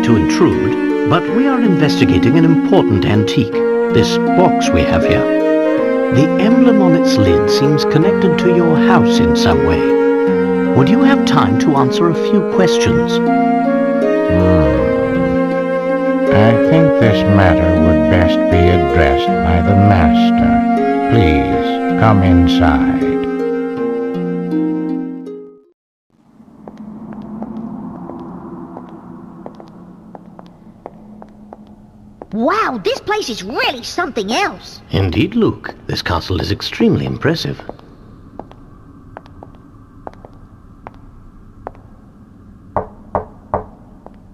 sorry to intrude, but we are investigating an important antique, this box we have here. The emblem on its lid seems connected to your house in some way. Would you have time to answer a few questions? I think this matter would best be addressed by the Master. Please, come inside. Wow, this place is really something else. Indeed, Luke. This castle is extremely impressive.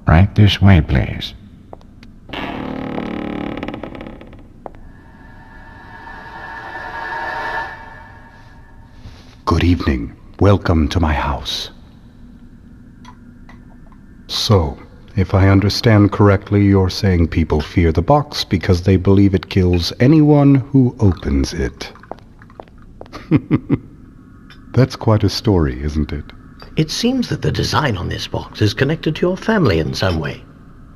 Right this way, please. Good evening. Welcome to my house. So, if I understand correctly, you're saying people fear the box because they believe it kills anyone who opens it. That's quite a story, isn't it? It seems that the design on this box is connected to your family in some way.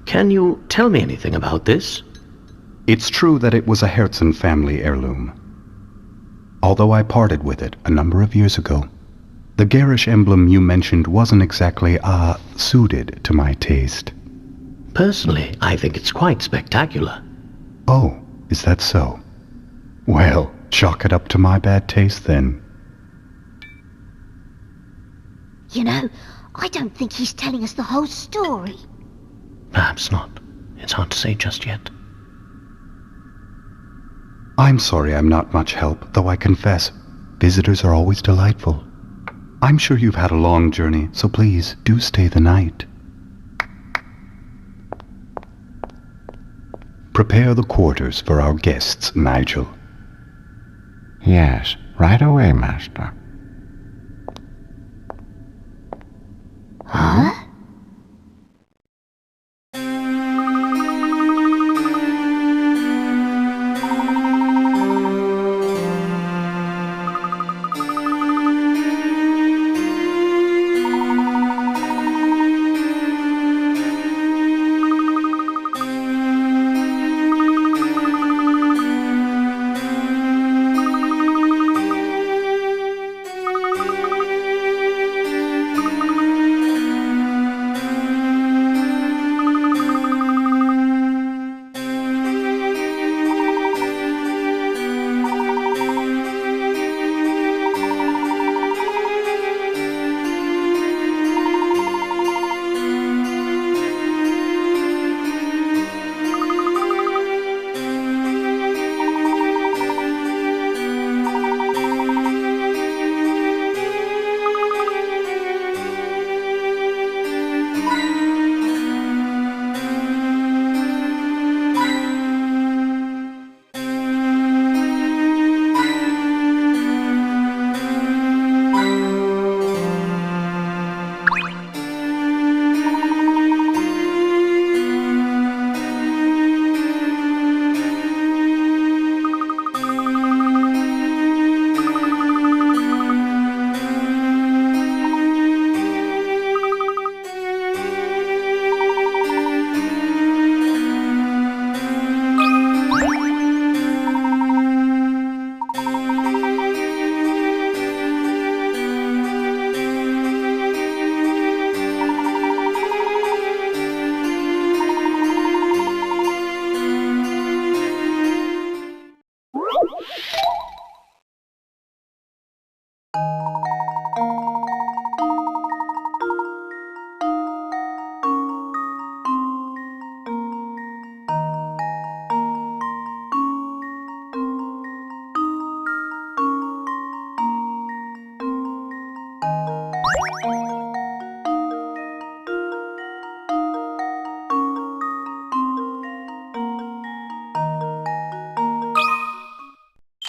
Can you tell me anything about this? It's true that it was a Herzen family heirloom. Although I parted with it a number of years ago, the garish emblem you mentioned wasn't exactly, suited to my taste. Personally, I think it's quite spectacular. Oh, is that so? Well, chalk it up to my bad taste then. You know, I don't think he's telling us the whole story. Perhaps not. It's hard to say just yet. I'm sorry I'm not much help, though I confess, visitors are always delightful. I'm sure you've had a long journey, so please do stay the night. Prepare the quarters for our guests, Nigel. Yes, right away, Master. Huh?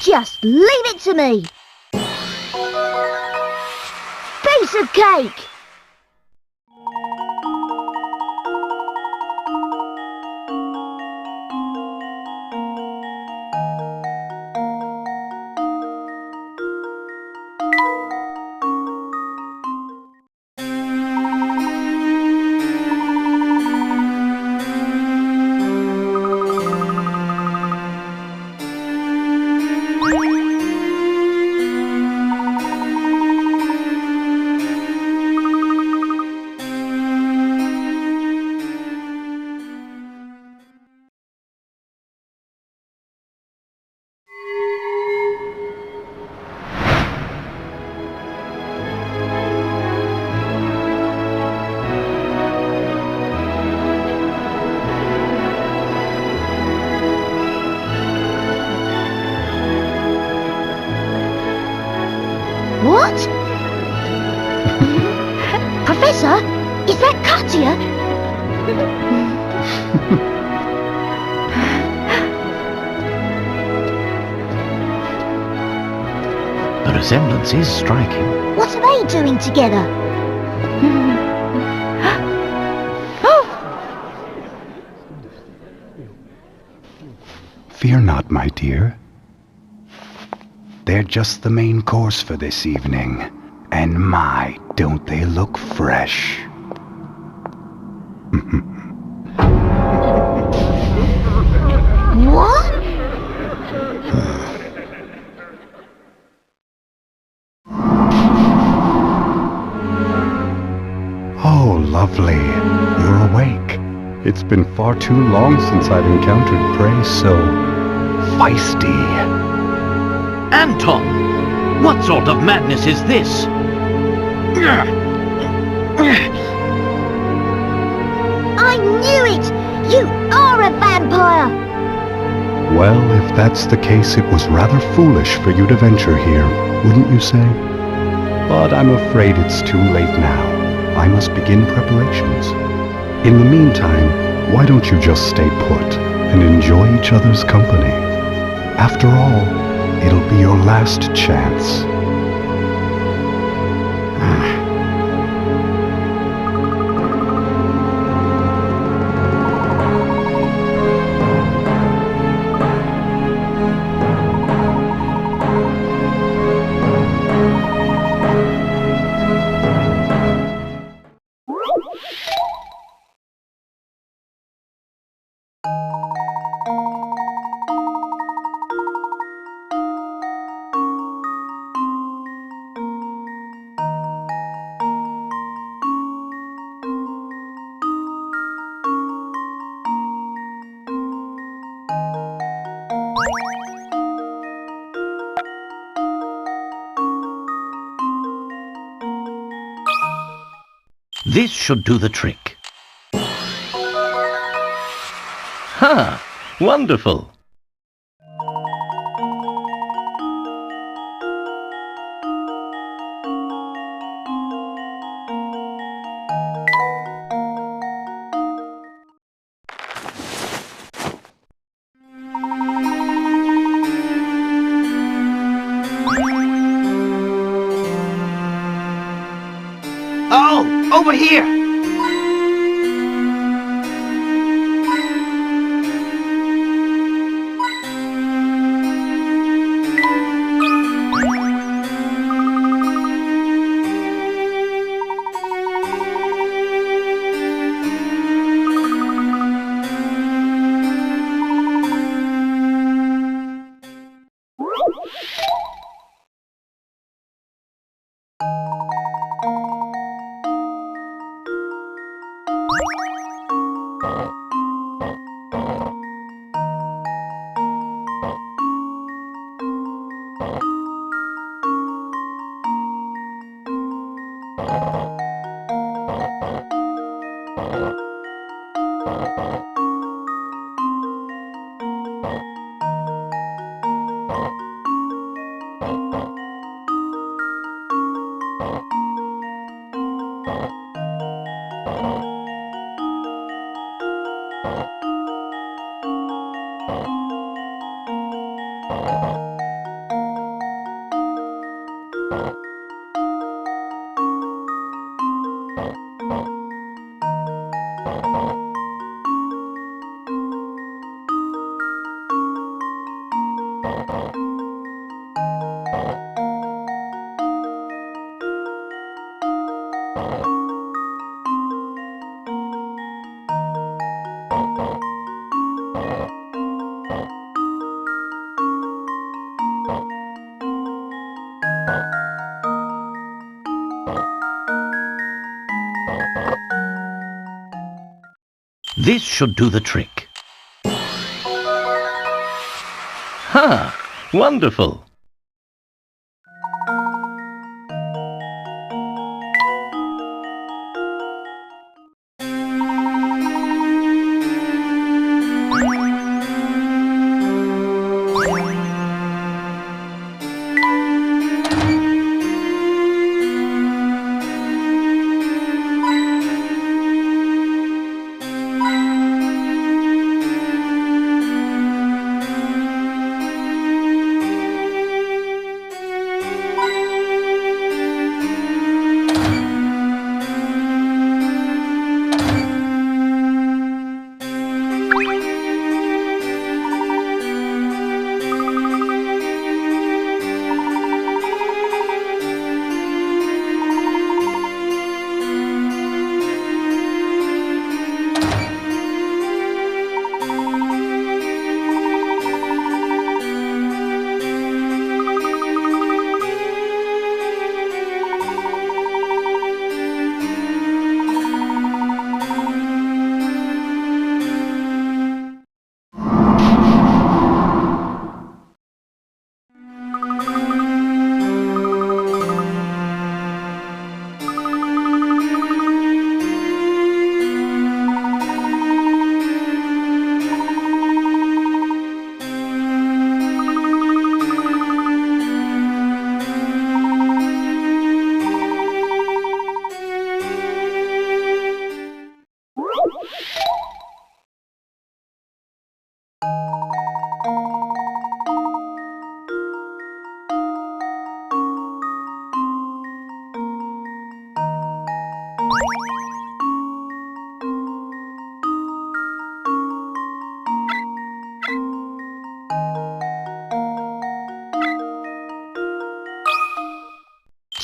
Just leave it to me! Piece of cake! What? Professor, is that Katya? The resemblance is striking. What are they doing together? Fear not, my dear. They're just the main course for this evening. And my, don't they look fresh. What? Oh, lovely. You're awake. It's been far too long since I've encountered prey so feisty. Anton! What sort of madness is this? I knew it! You are a vampire! Well, if that's the case, it was rather foolish for you to venture here, wouldn't you say? But I'm afraid it's too late now. I must begin preparations. In the meantime, why don't you just stay put and enjoy each other's company? After all, it'll be your last chance. This should do the trick. Ha! Wonderful! Oh, over here! This should do the trick. Ha! Wonderful!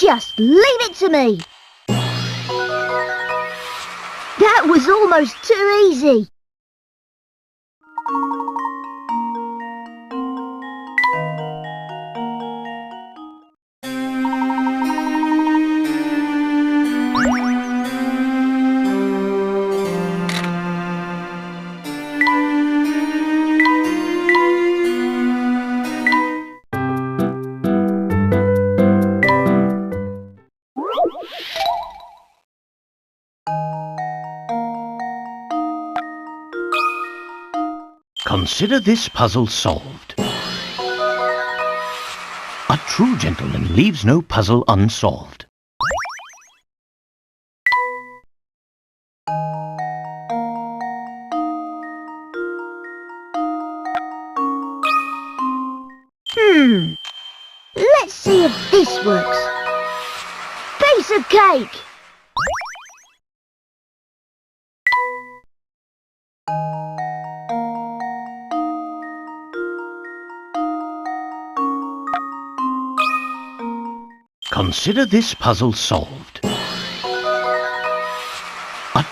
Just leave it to me. That was almost too easy. Consider this puzzle solved. A true gentleman leaves no puzzle unsolved. Let's see if this works. Piece of cake. Consider this puzzle solved. A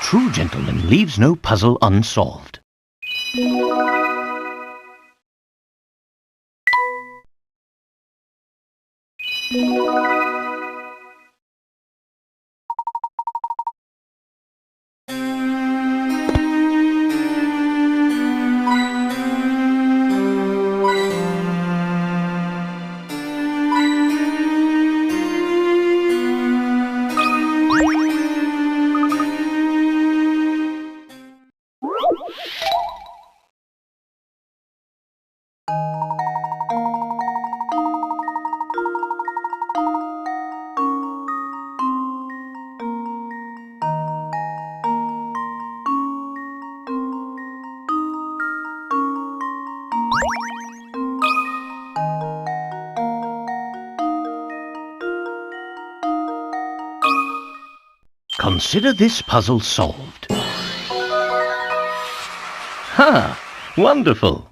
true gentleman leaves no puzzle unsolved. Consider this puzzle solved. Ha! Wonderful!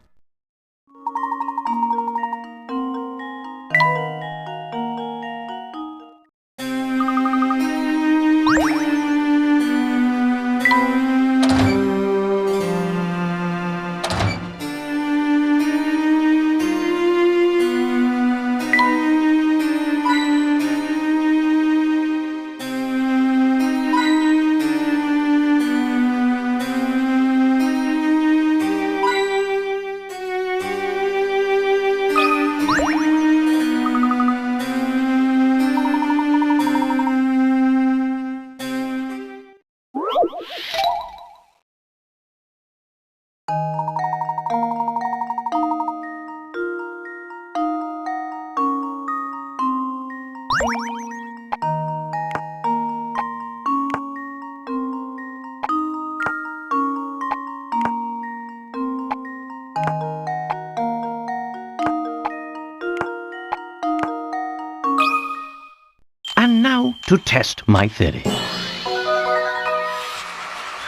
And now to test my theory.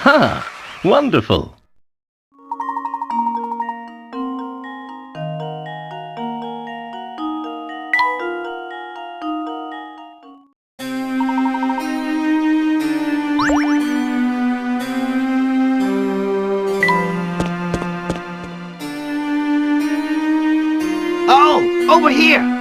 Ha! Wonderful! Oh, over here!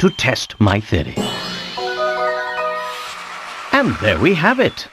to test my theory. And there we have it.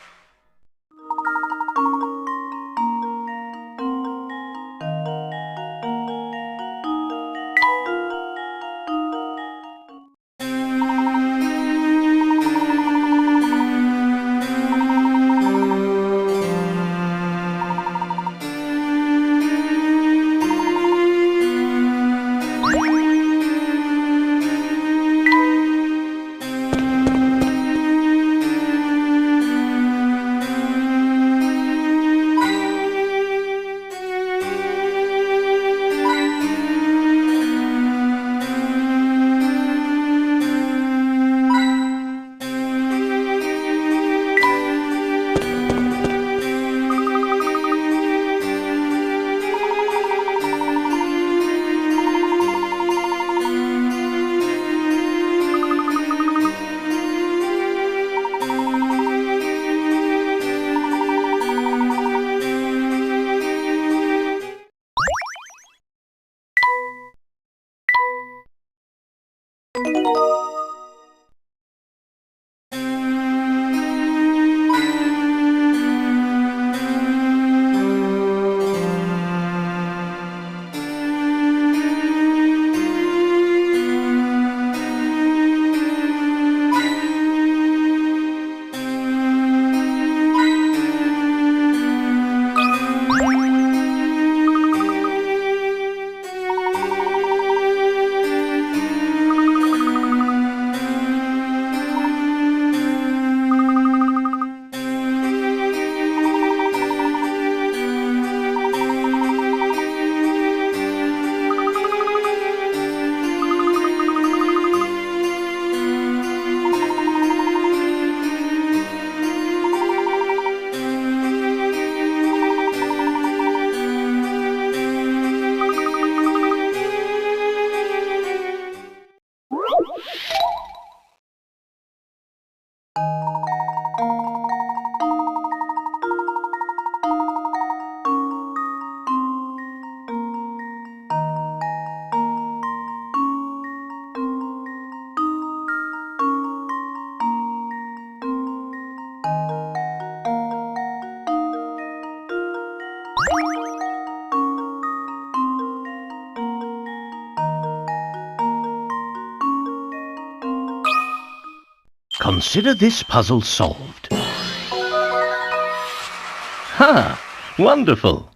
Consider this puzzle solved. Ha! Wonderful!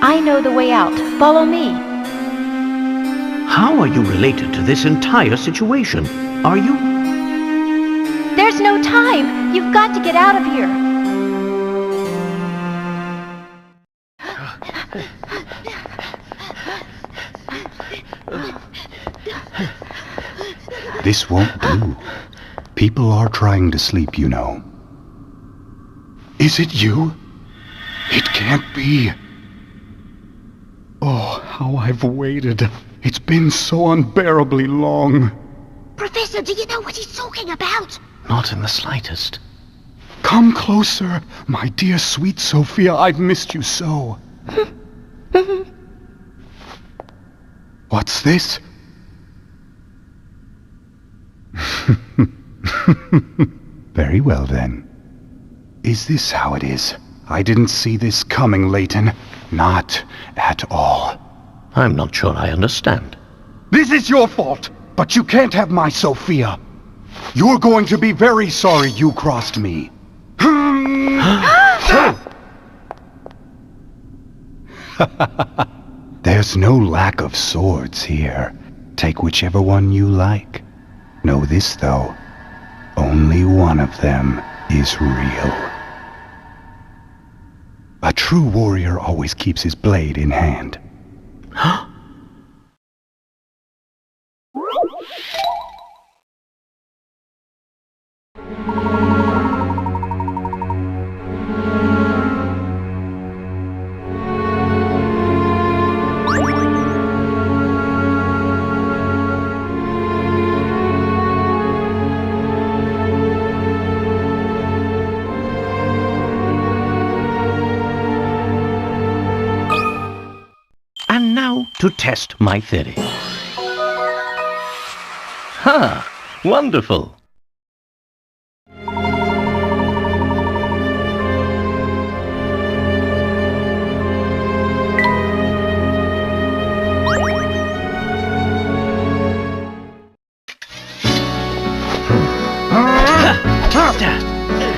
I know the way out. Follow me. How are you related to this entire situation? Are you? There's no time. You've got to get out of here. This won't do. People are trying to sleep, you know. Is it you? It can't be. Oh, how I've waited. It's been so unbearably long. Professor, do you know what he's talking about? Not in the slightest. Come closer, my dear sweet Sophia. I've missed you so. What's this? Very well, then. Is this how it is? I didn't see this coming, Layton. Not at all. I'm not sure I understand. This is your fault, but you can't have my Sophia. You're going to be very sorry you crossed me. There's no lack of swords here. Take whichever one you like. Know this, though. Only one of them is real. A true warrior always keeps his blade in hand. And now to test my theory. Ha! Wonderful!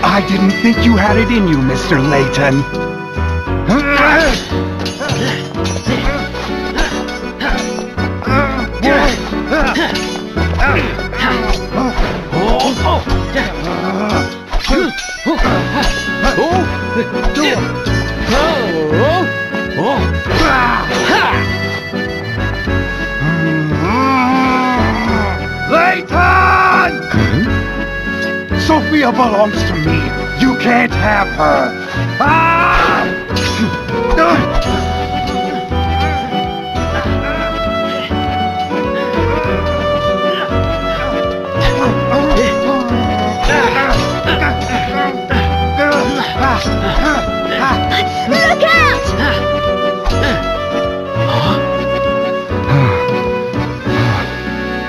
I didn't think you had it in you, Mr. Layton. Layton! Sophia belongs to me. You can't have her. Look out!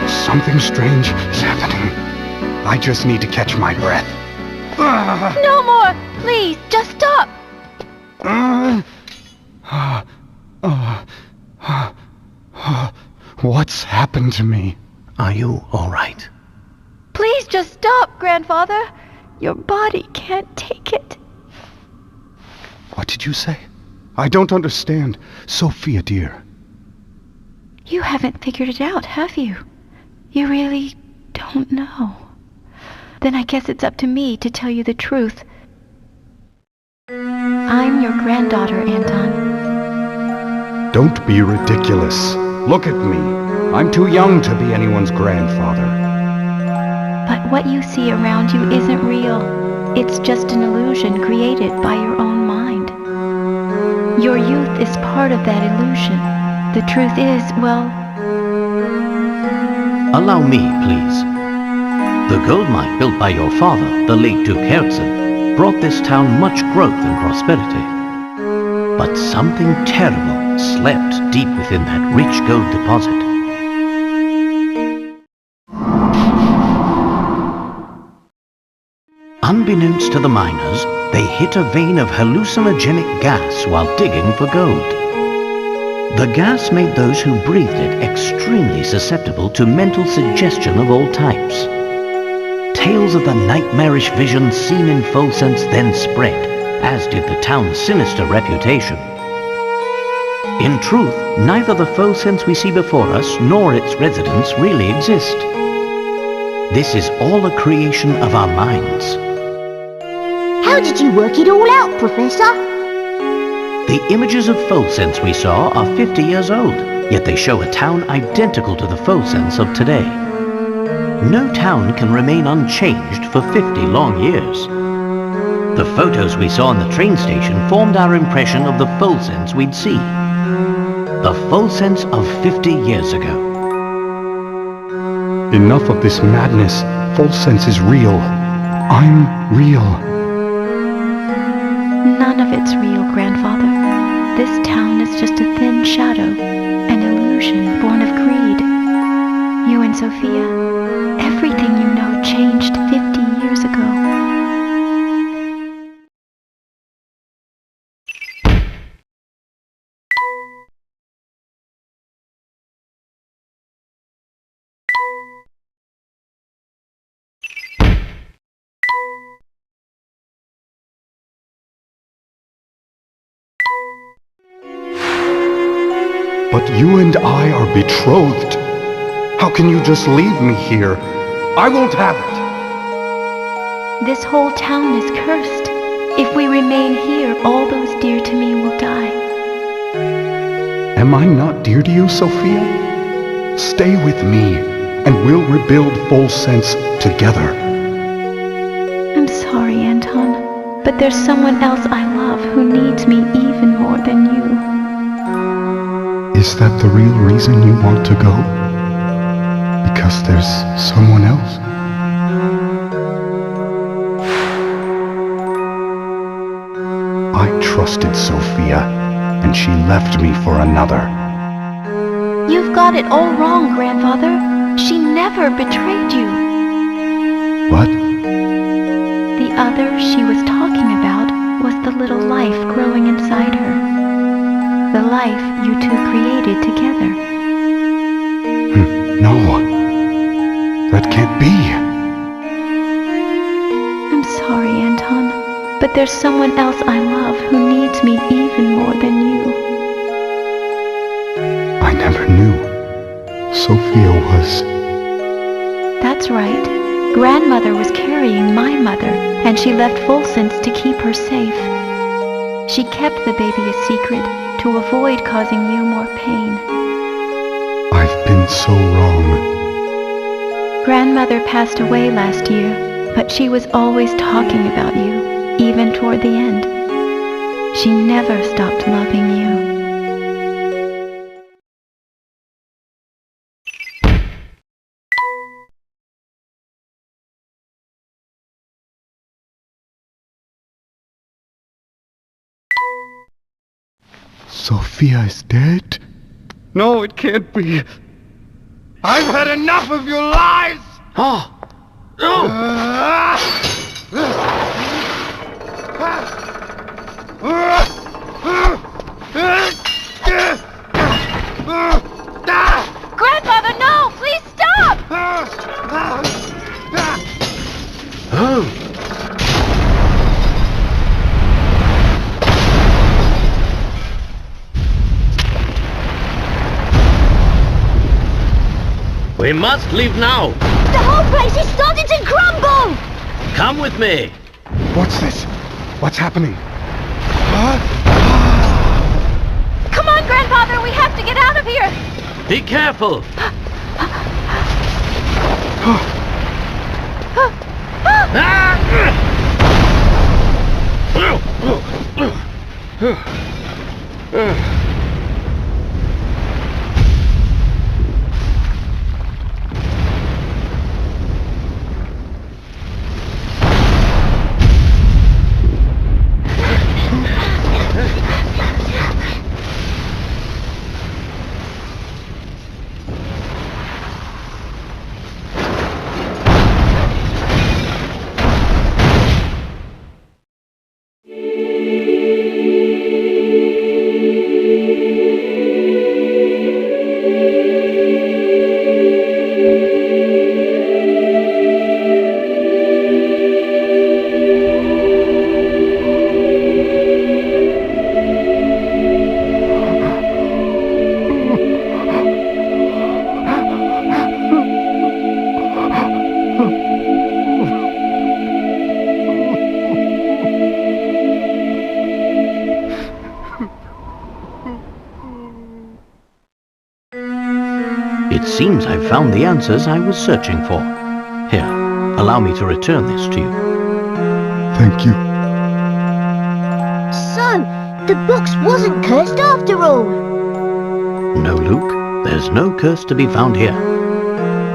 Something strange is happening. I just need to catch my breath. No more! Please, just stop! What's happened to me? Are you all right? Please just stop, Grandfather. Your body can't take it. What did you say? I don't understand. Sophia, dear. You haven't figured it out, have you? You really don't know. Then I guess it's up to me to tell you the truth. I'm your granddaughter, Anton. Don't be ridiculous. Look at me. I'm too young to be anyone's grandfather. But what you see around you isn't real. It's just an illusion created by your own mind. Your youth is part of that illusion. The truth is, well... Allow me, please. The gold mine built by your father, the late Duke Herzen, brought this town much growth and prosperity. But something terrible slept deep within that rich gold deposit. Unbeknownst to the miners, they hit a vein of hallucinogenic gas while digging for gold. The gas made those who breathed it extremely susceptible to mental suggestion of all types. Tales of the nightmarish visions seen in Folsense then spread, as did the town's sinister reputation. In truth, neither the Folsense we see before us nor its residents really exist. This is all a creation of our minds. How did you work it all out, Professor? The images of Folsense we saw are 50 years old, yet they show a town identical to the Folsense of today. No town can remain unchanged for 50 long years. The photos we saw in the train station formed our impression of the Folsense we'd see. The Folsense of 50 years ago. Enough of this madness. Folsense is real. I'm real. None of it's real, Grandfather. This town is just a thin shadow, an illusion born of greed. You and Sophia, everything you know But you and I are betrothed. How can you just leave me here? I won't have it. This whole town is cursed. If we remain here, all those dear to me will die. Am I not dear to you, Sophia? Stay with me, and we'll rebuild Full Sense together. I'm sorry, Anton, but there's someone else I love who needs me even more than you. Is that the real reason you want to go? Because there's someone else? I trusted Sophia, and she left me for another. You've got it all wrong, Grandfather. She never betrayed you. What? The other she was talking about was the little life growing inside her. The life you two created together. No. That can't be. I'm sorry, Anton, but there's someone else I love who needs me even more than you. I never knew. Sophia was... That's right. Grandmother was carrying my mother, and she left Full Sense to keep her safe. She kept the baby a secret to avoid causing you more pain. I've been so wrong. Grandmother passed away last year, but she was always talking about you, even toward the end. She never stopped loving you. Sophia is dead? No, it can't be. I've had enough of your lies! Oh! No! Grandfather, no! Please stop! Oh! We must leave now. The whole place is starting to crumble! Come with me. What's this? What's happening? Come on, Grandfather, we have to get out of here! Be careful. It seems I've found the answers I was searching for. Here, allow me to return this to you. Thank you. So, the box wasn't cursed after all. No, Luke, there's no curse to be found here.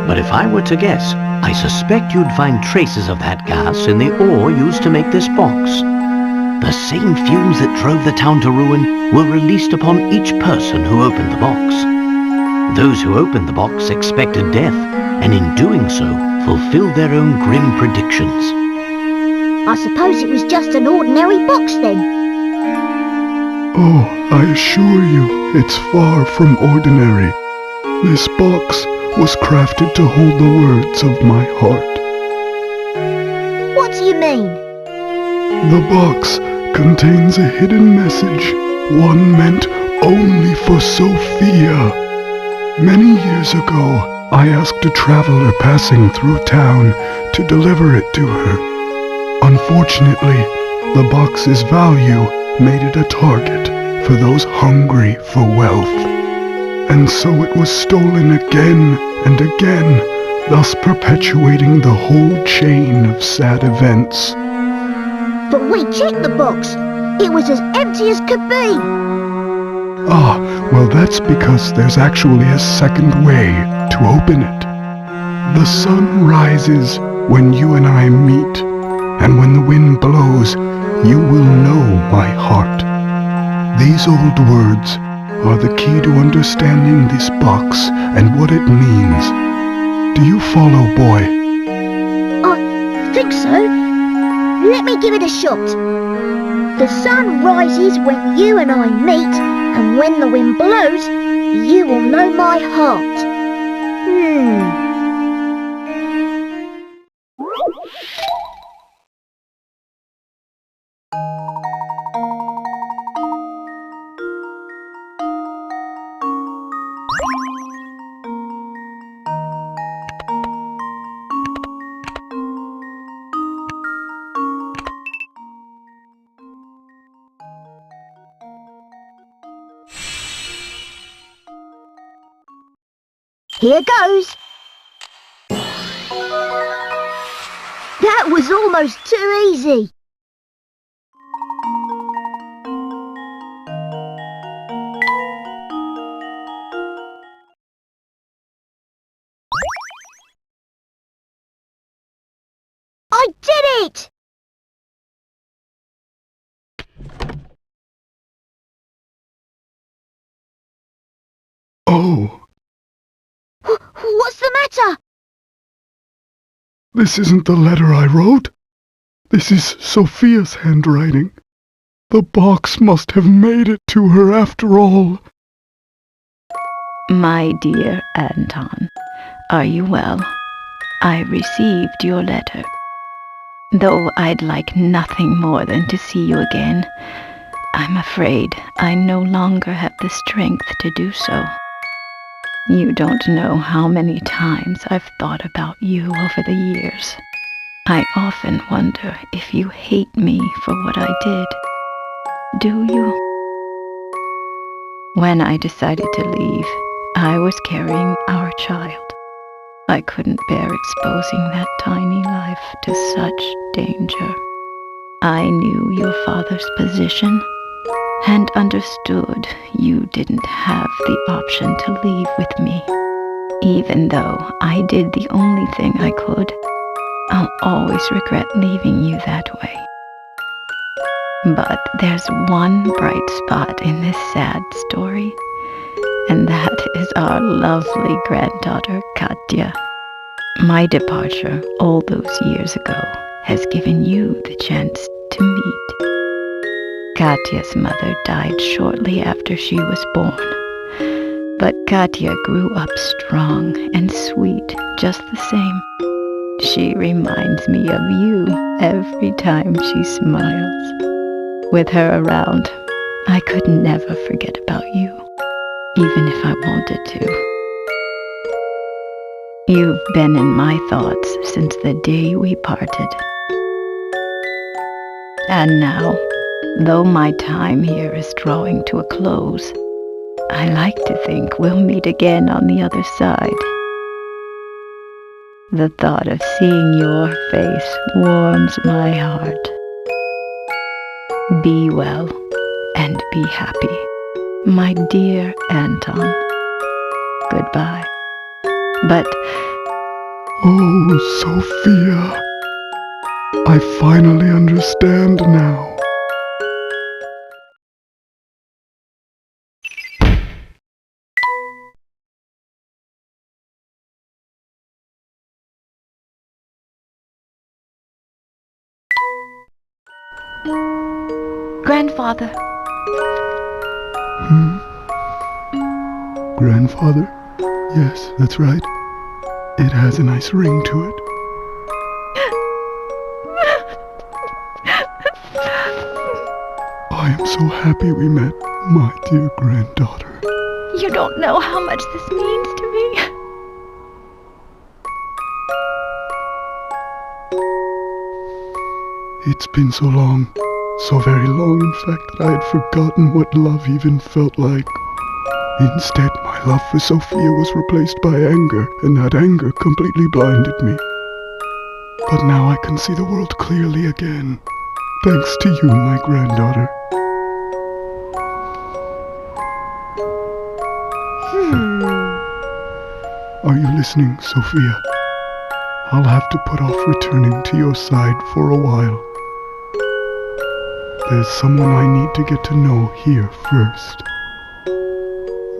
But if I were to guess, I suspect you'd find traces of that gas in the ore used to make this box. The same fumes that drove the town to ruin were released upon each person who opened the box. Those who opened the box expected death, and in doing so, fulfilled their own grim predictions. I suppose it was just an ordinary box then. Oh, I assure you, it's far from ordinary. This box was crafted to hold the words of my heart. What do you mean? The box contains a hidden message, one meant only for Sophia. Many years ago, I asked a traveler passing through town to deliver it to her. Unfortunately, the box's value made it a target for those hungry for wealth. And so it was stolen again and again, thus perpetuating the whole chain of sad events. But we checked the box. It was as empty as could be. Ah, well that's because there's actually a second way to open it. The sun rises when you and I meet, and when the wind blows, you will know my heart. These old words are the key to understanding this box and what it means. Do you follow, boy? I think so. Let me give it a shot. The sun rises when you and I meet, and when the wind blows, you will know my heart. Here goes. That was almost too easy. I did it! Oh, What's the matter? this isn't the letter I wrote. This is Sophia's handwriting. The box must have made it to her after all. My dear Anton, are you well? I received your letter. Though I'd like nothing more than to see you again, I'm afraid I no longer have the strength to do so. You don't know how many times I've thought about you over the years. I often wonder if you hate me for what I did. Do you? When I decided to leave, I was carrying our child. I couldn't bear exposing that tiny life to such danger. I knew your father's position and understood you didn't have the option to leave with me. Even though I did the only thing I could, I'll always regret leaving you that way. But there's one bright spot in this sad story, and that is our lovely granddaughter, Katya. My departure all those years ago has given you the chance to meet. Katya's mother died shortly after she was born, but Katya grew up strong and sweet just the same. She reminds me of you every time she smiles. With her around, I could never forget about you, even if I wanted to. You've been in my thoughts since the day we parted. And now, though my time here is drawing to a close, I like to think we'll meet again on the other side. The thought of seeing your face warms my heart. Be well and be happy, my dear Anton. Goodbye. But Oh, Sophia. I finally understand now. Grandfather, Grandfather? Yes, that's right. It has a nice ring to it. I am so happy we met, My dear granddaughter. You don't know how much this means to me. It's been so long, so very long in fact, that I had forgotten what love even felt like. Instead, my love for Sophia was replaced by anger, and that anger completely blinded me. But now I can see the world clearly again, thanks to you, my granddaughter. Are you listening, Sophia? I'll have to put off returning to your side for a while. There's someone I need to get to know here first.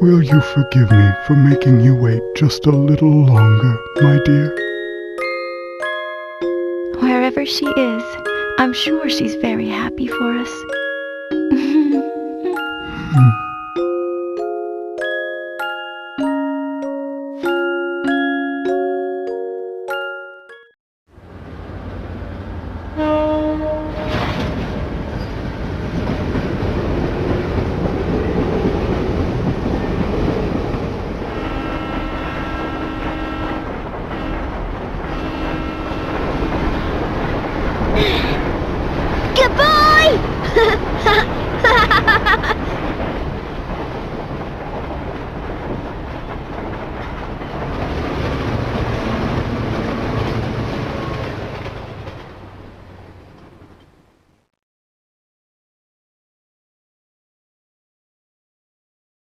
Will you forgive me for making you wait just a little longer, my dear? Wherever she is, I'm sure she's very happy for us. Goodbye!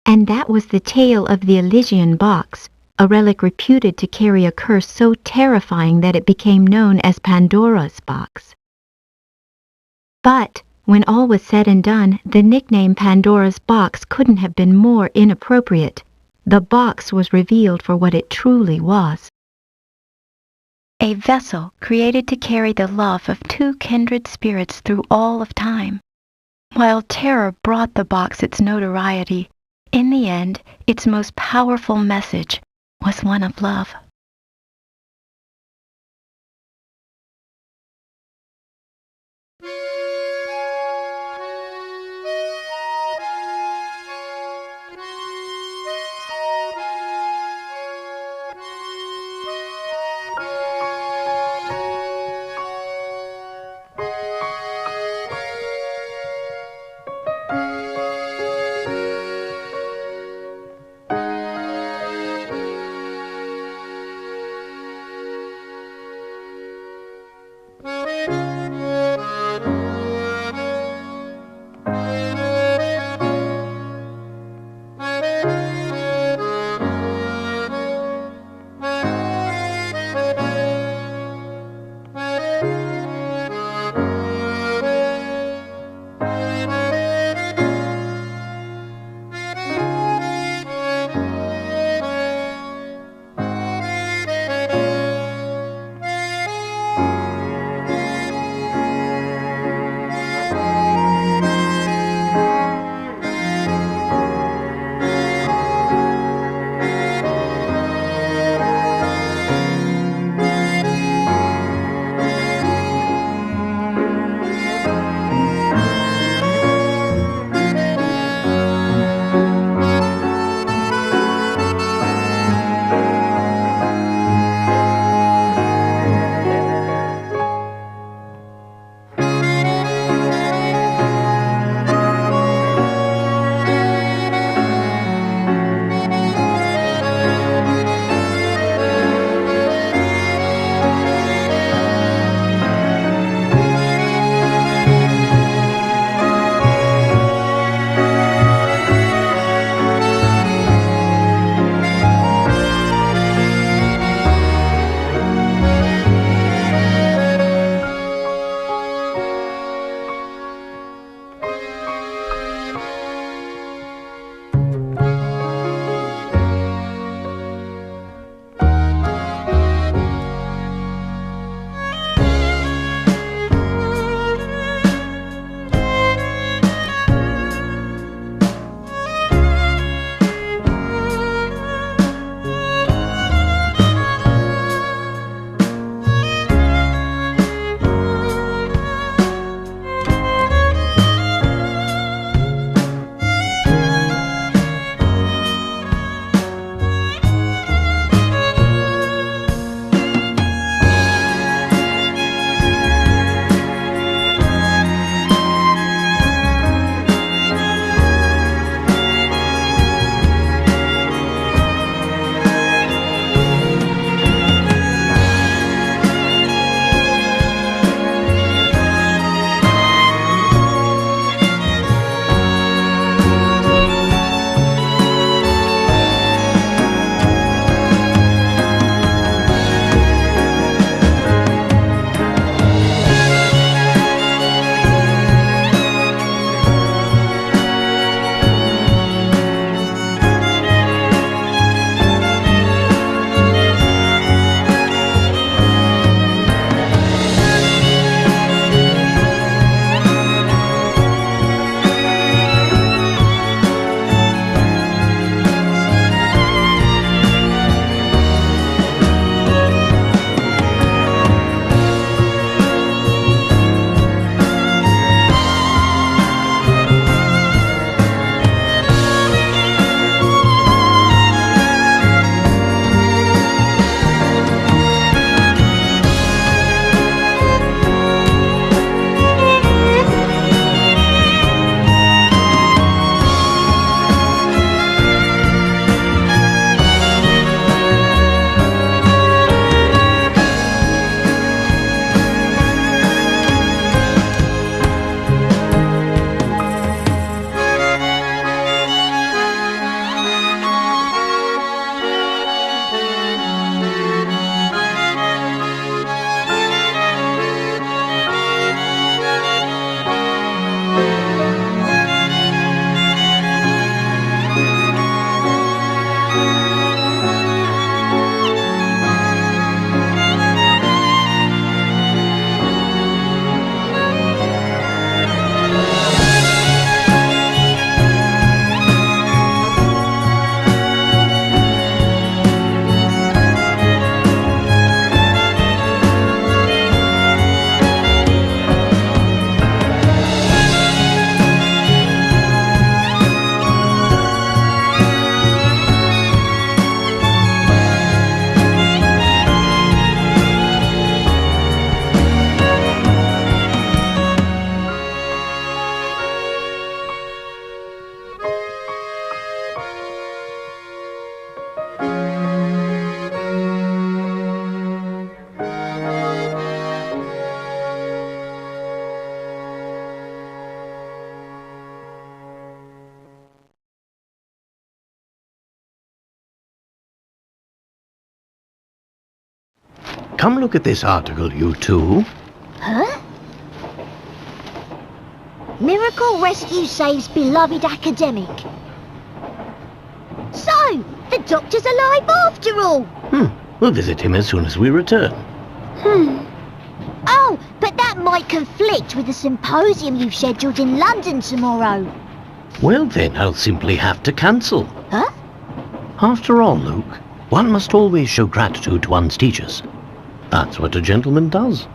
And that was the tale of the Elysian box, a relic reputed to carry a curse so terrifying that it became known as Pandora's box. But when all was said and done, the nickname Pandora's box couldn't have been more inappropriate. The box was revealed for what it truly was. A vessel created to carry the love of two kindred spirits through all of time. While terror brought the box its notoriety, in the end, its most powerful message was one of love. Come look at this article, you two. Huh? Miracle Rescue saves beloved academic. So, the doctor's alive after all. We'll visit him as soon as we return. Oh, but that might conflict with the symposium you've scheduled in London tomorrow. Well then, I'll simply have to cancel. Huh? After all, Luke, one must always show gratitude to one's teachers. That's what a gentleman does.